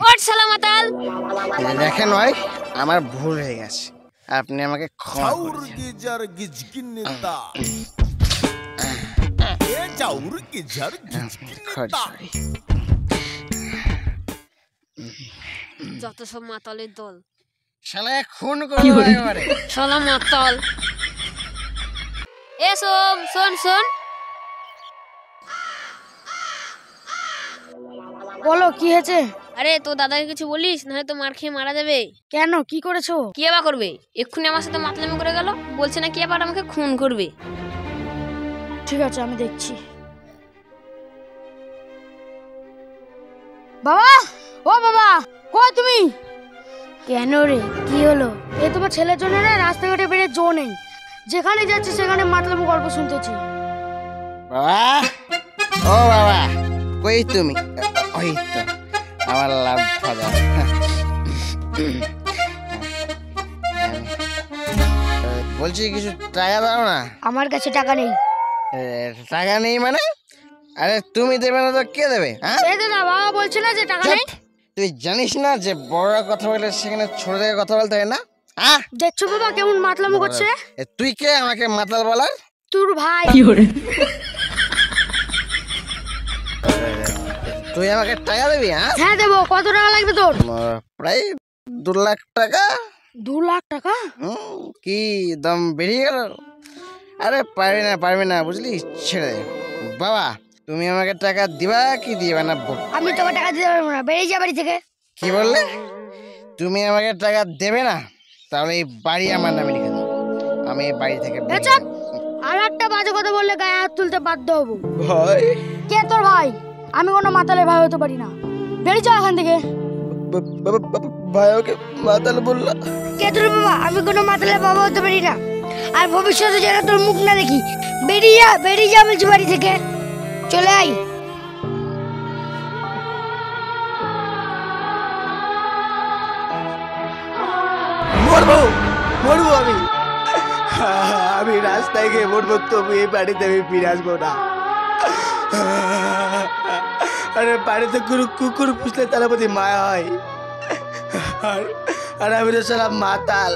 ওঠ শালা মাতাল। দেখেন ভাই, আমার ভুল হয়ে গেছে, আপনি আমাকে ক্ষমা যত সব মাতালের দল, শালা খুন করবো একেবারে। শালা মাতাল। এ শোন শোন শোন, বলো কি হয়েছে? আরে তো দাদাকে কিছু বলিস, নাহলে তো মার খেয়ে মারা যাবে। কেন, কি করেছো? কি আবার করবে, এক্ষুনি আমার সাথে মাতলামি করে গেল, বলছে না কি আবার আমাকে খুন করবে। ঠিক আছে, আমি দেখছি। বাবা, ও বাবা, কই তুমি? কেন রে, কি হলো? এই তোমার ছেলের জন্য না রাস্তাঘাটে বেরিয়ে জো নেই, যেখানে যাচ্ছে সেখানে মাতলামি গল্প শুনতেছি। বাবা, ও বাবা, কই তুমি? ওই তো আমার লাভ ভাজা। বলছি কিছু টাকা দাও না। আমার কাছে টাকা নেই। টাকা নেই মানে? আরে তুমি দেবে না তো কে দেবে? না, বাবা বলছে না যে টাকা নেই। তুই জানিস না যে বড়রা কথা বলে সেখানে ছোটদের কথা বলতে হয় না? দেখছো বাবা কেমন মাতলামি করছে? তুই কে আমাকে মাতাল বলার? তোর ভাই। তুই আমাকে টাকা দিবি? হ্যাঁ দেবো। কত টাকা লাগবে তোর? প্রায় 2 লাখ টাকা। 2 লাখ টাকা? কি দাম বেরিয়ে গেল? আরে পারবি না বুঝলি, ছেড়ে দে। বাবা, তুমি আমাকে টাকা দিবা কি দিবা না? আমি তোকে টাকা দিতে পারবো না, বেরিয়ে যা বাড়ি থেকে। কি বললে? তুমি আমাকে টাকা দেবে না? তাহলে এই বাড়ি আমার নামে লিখে দাও, আমি এই বাড়ি থেকে। আর একটা বাজে কথা বললে গায়ে হাত তুলতে বাধ্য হবো। ভাই? কে তোর ভাই? আমি কোনো মাতালের ভাই হতে পারি না, বেরিয়ে যা এখান থেকে। ভাই ওকে মাতাল বললা? কে তোর বাবা? আমি কোনো মাতালের বাবা হতে পারি না, আর ভবিষ্যতে যেন তোর মুখ না দেখি। বেরিয়ে যা বলছি বাড়ি থেকে, চলে আই। মরবো আমি রাস্তায় গিয়ে মরবো, তবু এই বাড়িতে আমি ফিরে আসবো না। আরে বাড়িতে কোনো কুকুর পুষলে তার প্রতি মায়া হয়, আর আমি তো সারা মাতাল।